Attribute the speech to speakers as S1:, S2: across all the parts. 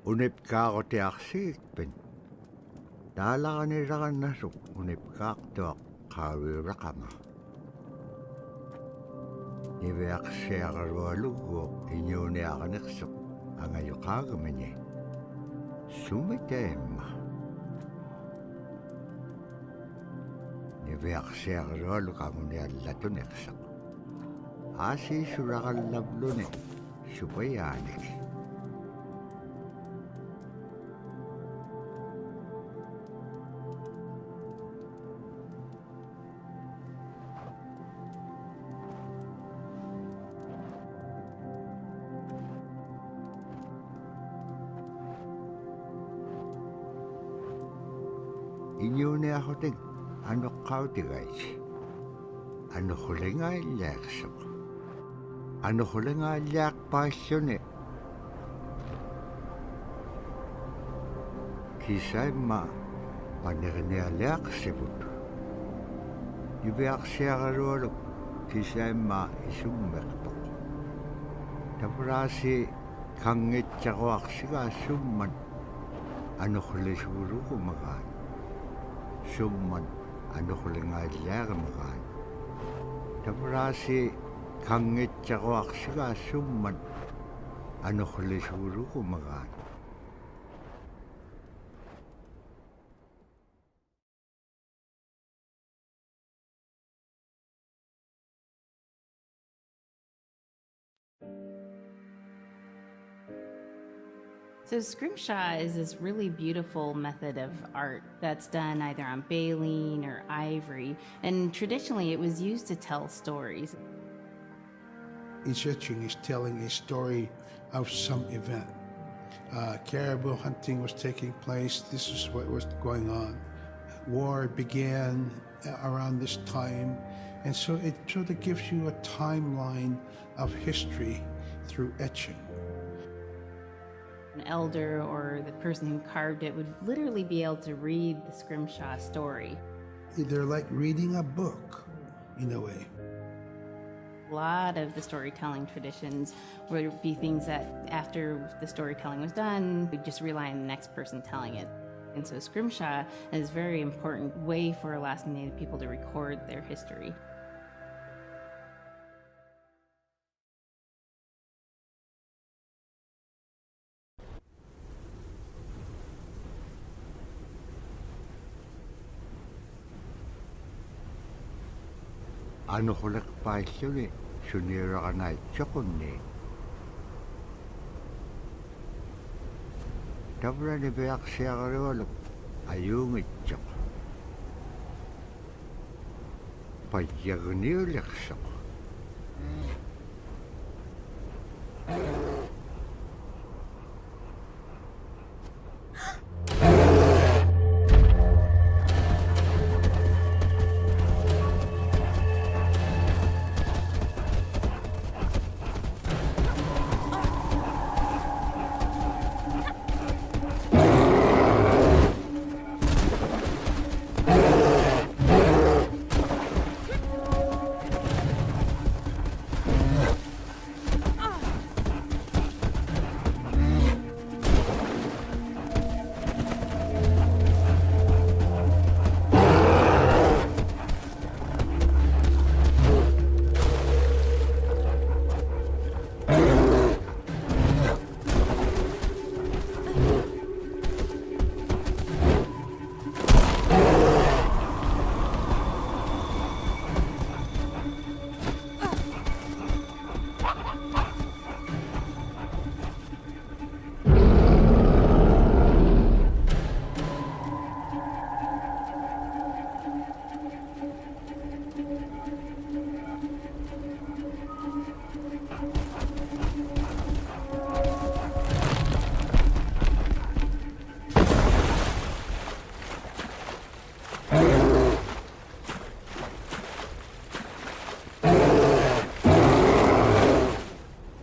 S1: unipkaaqutiarsigikpin taalaqanilaqannasuk unipkaaqtuaq qaaviuraqama niviaqsiaqarualugguuq iñuuniaqaneqsuq angayoqaagamini sumitaimma niviaqsiaqarualu qamuniallatuneqsaq aasiisuraqallavluni supayaanik iñuuniaqhutik anuqqautigait anuqulingaallaaqsuq anuqulingaallaaqpaalluni kisaimma panernialiaqsivut iviaqsiaqarualuk kisaimma isummeqtoq tavraasi kangitsaquaqsigaassumman anuqlisuuruqumagaan summan anuqulingaallaaqamagaan tavraasi kangitsaquaqsigaassumman anuqlisuuruqumagaan
S2: So scrimshaw is this really beautiful method of art that's done either on baleen or ivory, and traditionally it was used to tell stories.
S3: Each etching is telling a story of some event. Caribou hunting was taking place. This is what was going on. War began around this time, and so it sort of gives you a timeline of history through etching.
S2: An elder or the person who carved it would literally be able to read the scrimshaw story.
S3: They're like reading a book, in a way.
S2: A lot of the storytelling traditions would be things that after the storytelling was done, we'd just rely on the next person telling it. And so scrimshaw is a very important way for Alaskan Native people to record their history.
S1: anuqulekpaalluni suniuraqanaitsoqunni tavrani viaqsiaqarualuk ayuungitsoq payyagniuliqsoq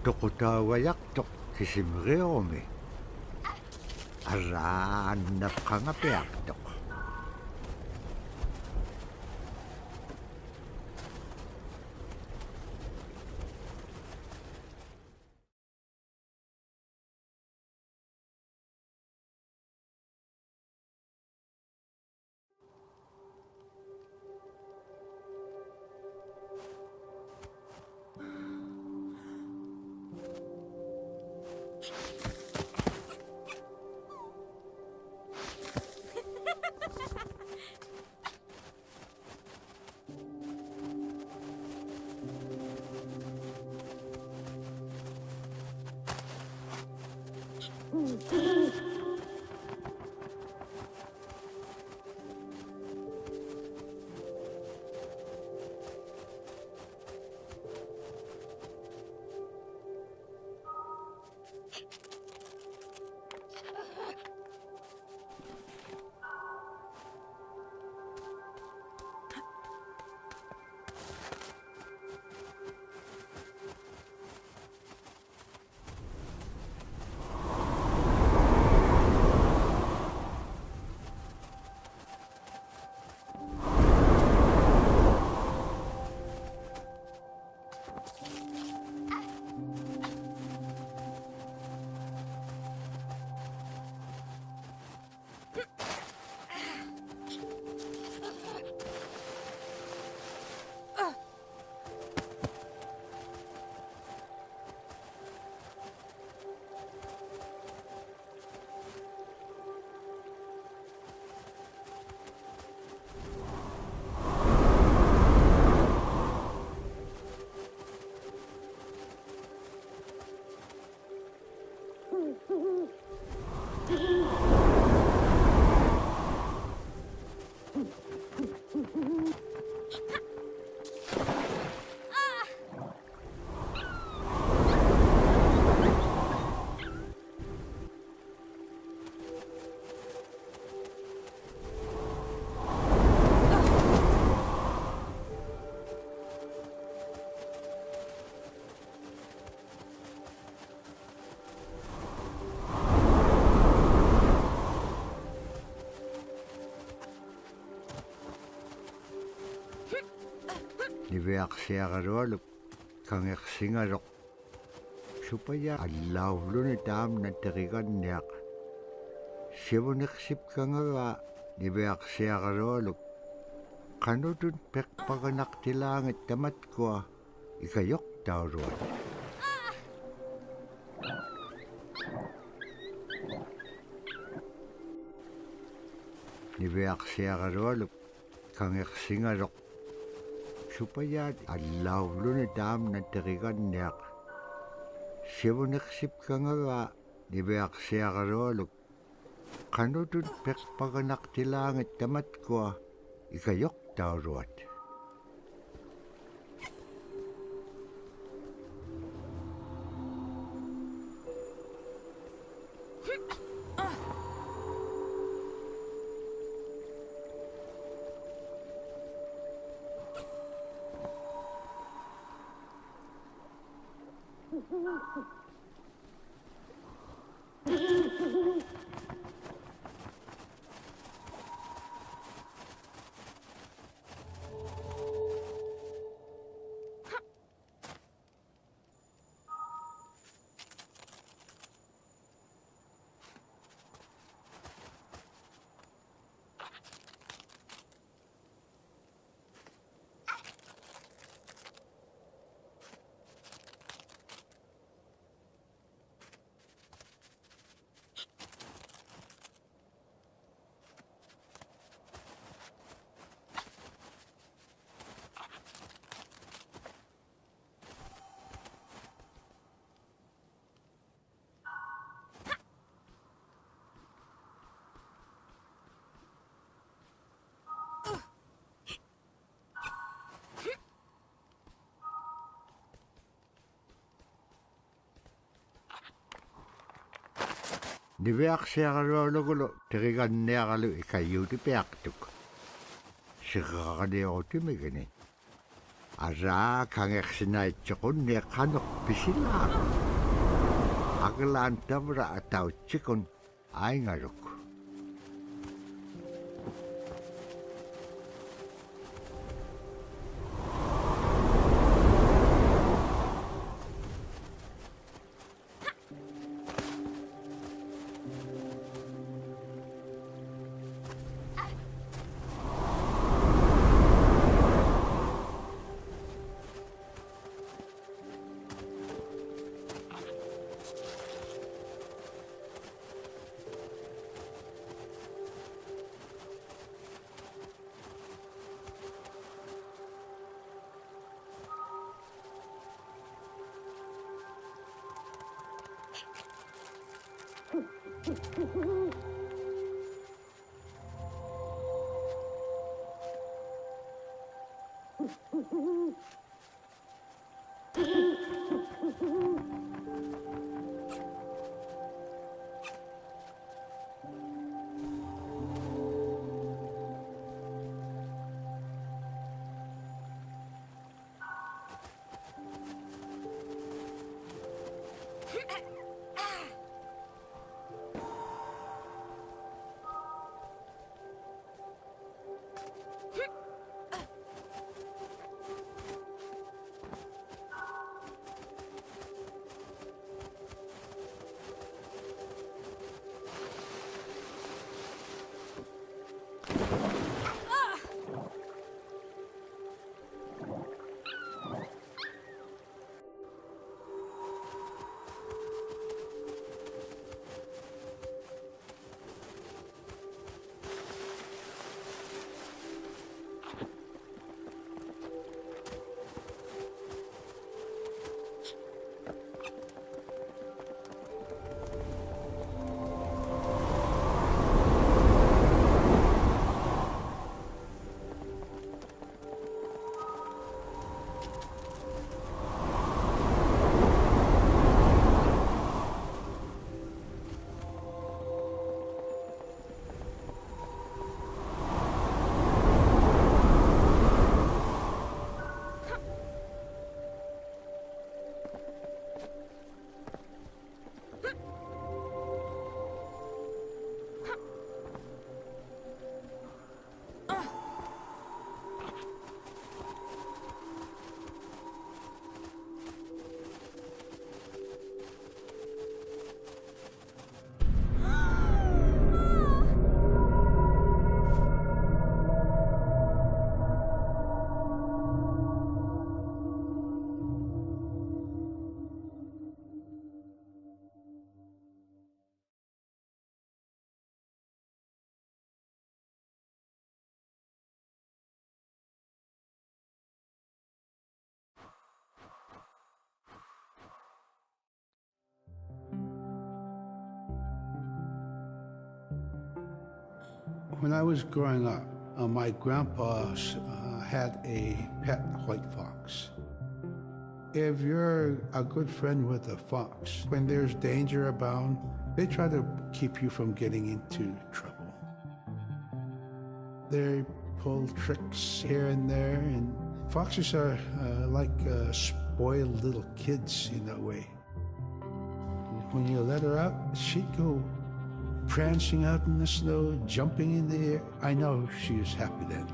S1: tuqutaavayaqtoq kisimriorumi araannaqqangapiaqtoq Niveaksiagarualuk kangersingarok supaya allauluni taam nateriganniaq sivuneqsip kangaga niveaksiagarualuk qanutun peqpaganaqtilaangit tamatkua ikayoqtauruat niveaksiagarualuk kangersingarok supaya allauluni taam nateriganniaq sivuneqsip kangaga niveaksiagarualuk qanutun peqpaganaqtilaangit tamatkua ikayoqtauruat niveaksiagarualugulu teriganniaqalu ikayuuti piaqtuk siqaqaniurutimigini araa kangersinaittsoqunni qanuq pisilaa aglaan tavra atautsikun aingaruk
S3: When I was growing up, my grandpa had a pet white fox. If you're a good friend with a fox, when there's danger abound, they try to keep you from getting into trouble. They pull tricks here and there, and foxes are like spoiled little kids in a way. When you let her out, she'd go prancing out in the snow, jumping in the air. I know she was happy then.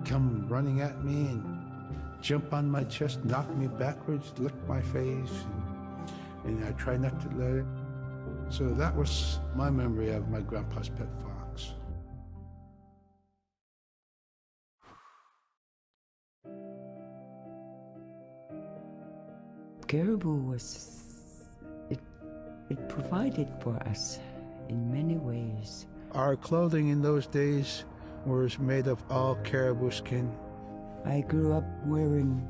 S3: Come running at me and jump on my chest, knock me backwards, lick my face, and I try not to let her. So that was my memory of my grandpa's pet fox.
S4: Caribou was, it provided for us in many ways.
S3: Our clothing in those days was made of all caribou skin.
S4: I grew up wearing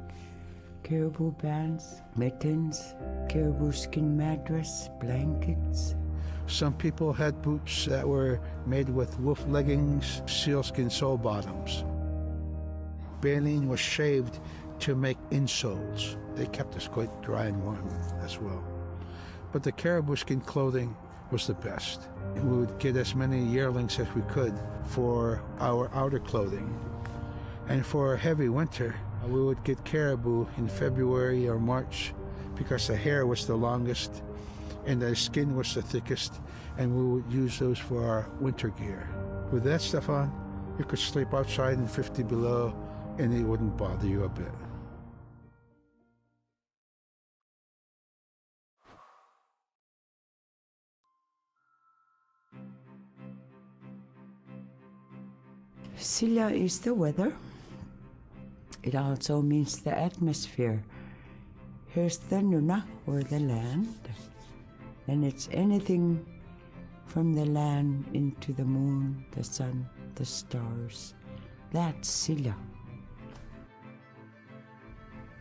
S4: caribou bands, mittens, caribou skin mattress, blankets.
S3: Some people had boots that were made with wolf leggings, sealskin sole bottoms. Baleen was shaved to make insoles. They kept us quite dry and warm as well. But the caribou skin clothing was the best. We would get as many yearlings as we could for our outer clothing. And for a heavy winter, we would get caribou in February or March because the hair was the longest and the skin was the thickest, and we would use those for our winter gear. With that stuff on, you could sleep outside in 50 below and it wouldn't bother you a bit.
S4: Silla is the weather. It also means the atmosphere. Here's the nuna, or the land. And it's anything from the land into the moon, the sun, the stars. That's Silla.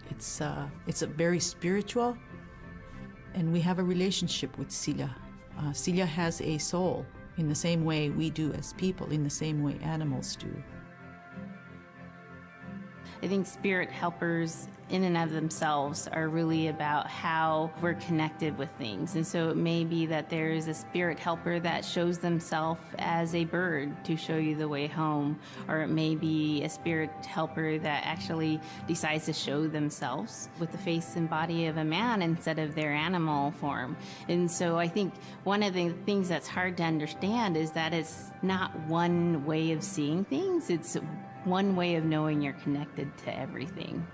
S5: It's a very spiritual. And we have a relationship with Sila. Sila has a soul in the same way we do as people, in the same way animals do.
S2: I think spirit helpers in and of themselves are really about how we're connected with things. And so it may be that there is a spirit helper that shows themselves as a bird to show you the way home, or it may be a spirit helper that actually decides to show themselves with the face and body of a man instead of their animal form. And so I think one of the things that's hard to understand is that it's not one way of seeing things, it's one way of knowing you're connected to everything.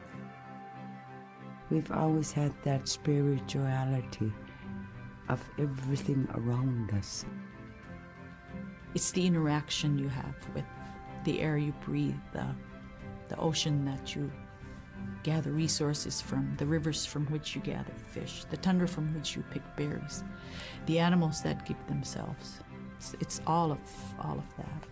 S4: We've always had that spirituality of everything around us.
S5: It's the interaction you have with the air you breathe, the ocean that you gather resources from, the rivers from which you gather fish, the tundra from which you pick berries, the animals that keep themselves. It's all of that.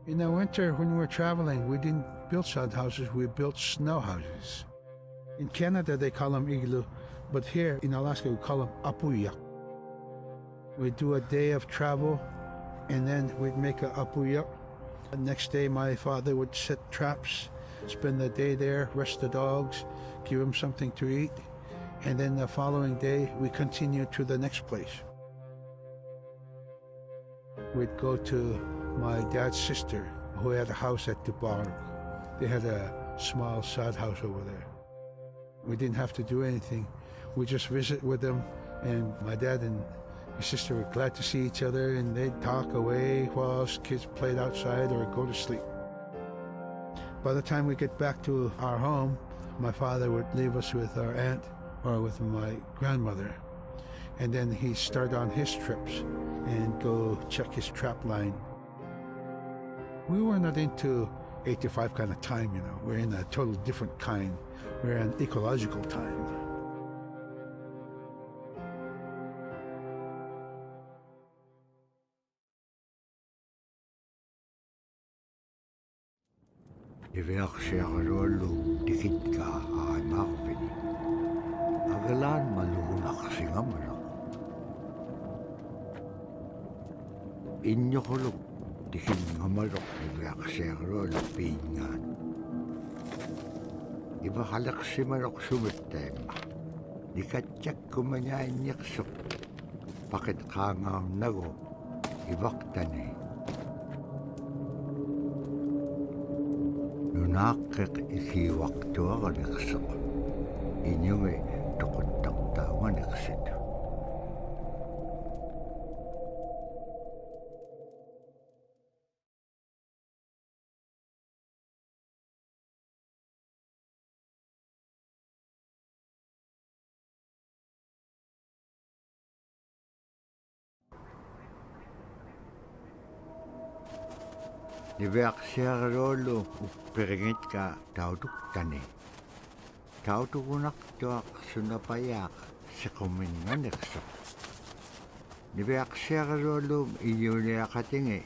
S3: In the winter, when we were traveling, we didn't build sod houses, we built snow houses. In Canada, they call them igloo, but here in Alaska, we call them apuya. We'd do a day of travel, and then we'd make a apuya. The next day, my father would set traps, spend the day there, rest the dogs, give them something to eat, and then the following day, we continued to the next place. We'd go to my dad's sister, who had a house at Dubarg. They had a small sod house over there. We didn't have to do anything. We just visit with them, and my dad and his sister were glad to see each other, and they'd talk away while us kids played outside or go to sleep. By the time we get back to our home, my father would leave us with our aunt or with my grandmother, and then he'd start on his trips and go check his trap line. We were not into 8 to 5 kind of time, you know. We're in a total different kind. We're in ecological time.
S1: Iveaksiagarolu tikitka aanarvini. Agalaan maluunaqsingamana. Inyokoluk tikingamalok iveaksiagarolu piingaan. Ivahalaksimalok sumittaimma. Nikatjakkumanyainniqsuq. Pakit qaangaunnagu ivaktani. Nunaqqeq ikiwaqtuaganiqsuq. Inyungi toquttaqtaaganiqsitu. Niveaksiagarolu uppiringitka tautuktani. Tautugunaqtuaq sunapayaaq siquminganiqsuq. Niveaksiagarolu iyuniaqatingi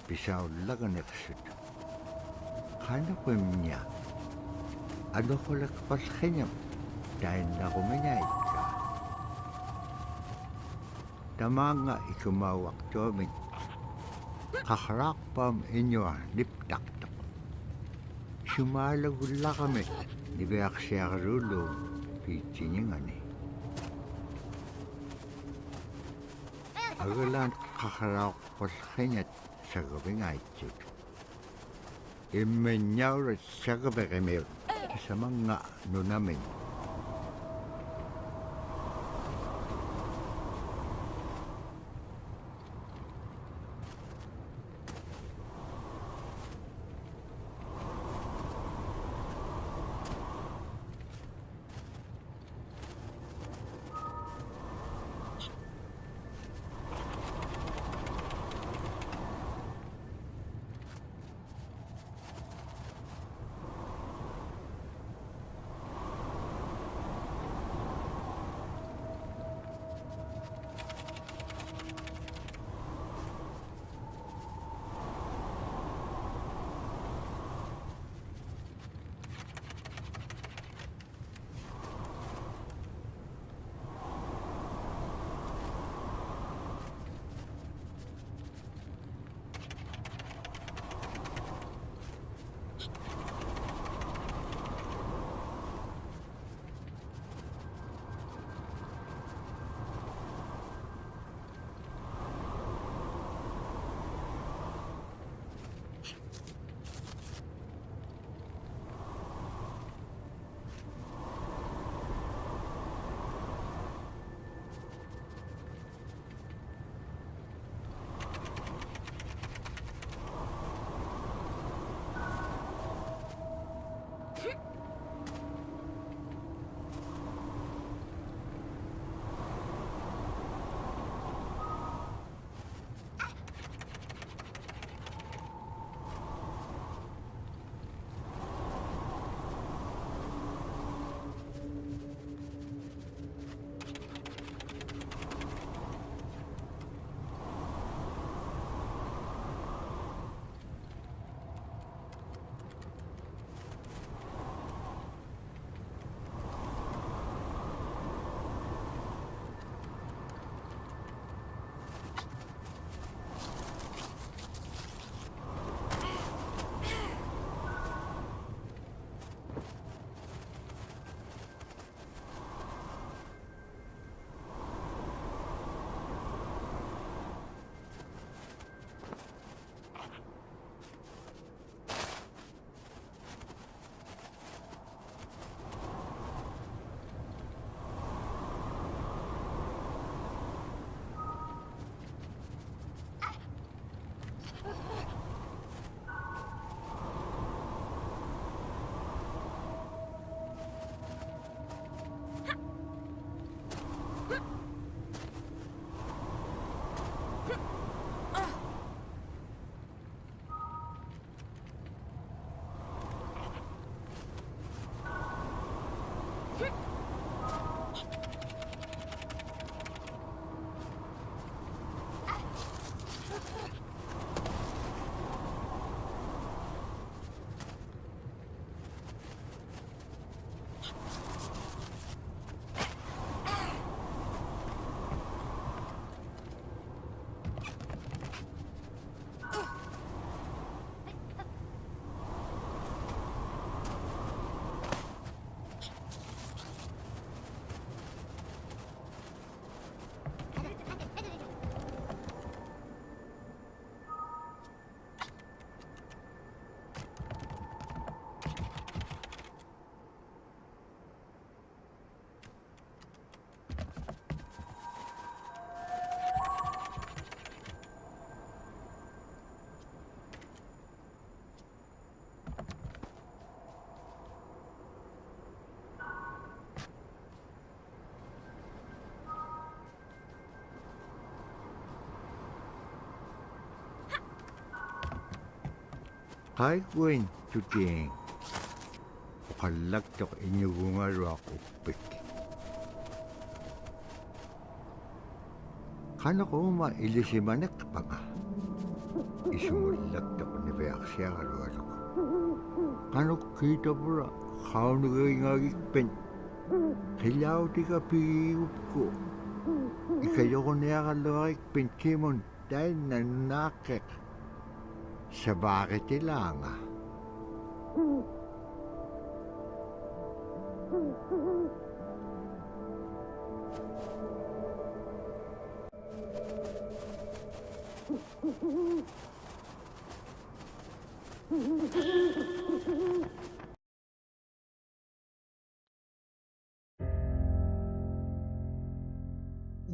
S1: pisaullaganiqsut. Qanapimnya anuqulaqpallqiñam tainnaqumiñaitka. Tamaanga ikumauaqtuamit qaqraqpam iñua niptaqtaq. Sumalagullaqamit niveaksiagarulu piitsiningani. Agalaan qaqraqpallqiñat sagavingaitsit. Immenñaurat sagaviqimiut samanga nunamin. Kaikuen tuting. Ukalagtok inyugungaruak upik. Kano ko ilisimanek pa nga. Isumulagtok ni Beaksya karualok. Kano kita pura kaunagay ngagikpen. Kilaw di ka piyup ko. Ikayo ko niya kalawikpen kimon dahil nanakek. Sa bakit ilanga?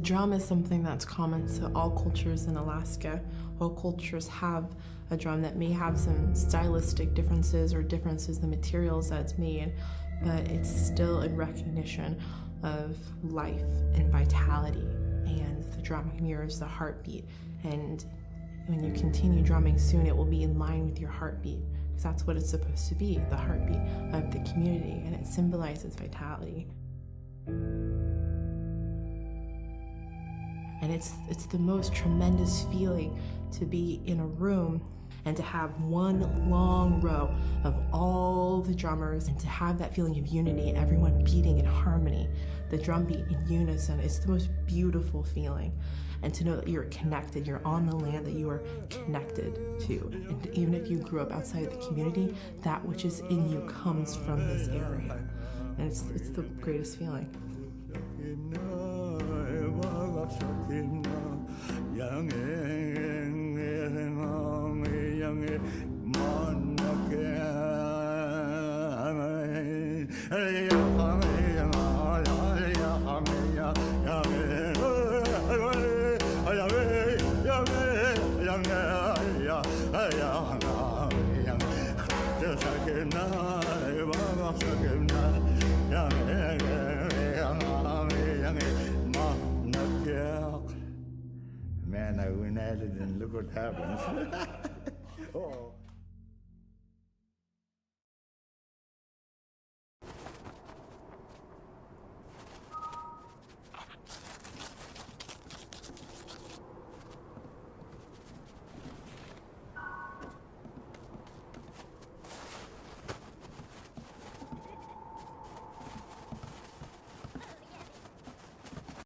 S6: Drum is something that's common to all cultures in Alaska. All cultures have a drum that may have some stylistic differences or differences in the materials that it's made, but it's still in recognition of life and vitality. And the drum mirrors the heartbeat. And when you continue drumming soon, it will be in line with your heartbeat, because that's what it's supposed to be, the heartbeat of the community, and it symbolizes vitality. And it's the most tremendous feeling to be in a room and to have one long row of all the drummers and to have that feeling of unity, everyone beating in harmony, the drum beat in unison. It's the most beautiful feeling. And to know that you're connected, you're on the land that you are connected to. And even if you grew up outside of the community, that which is in you comes from this area. And it's the greatest feeling.
S1: Man, I went at it and look what happens. Oh.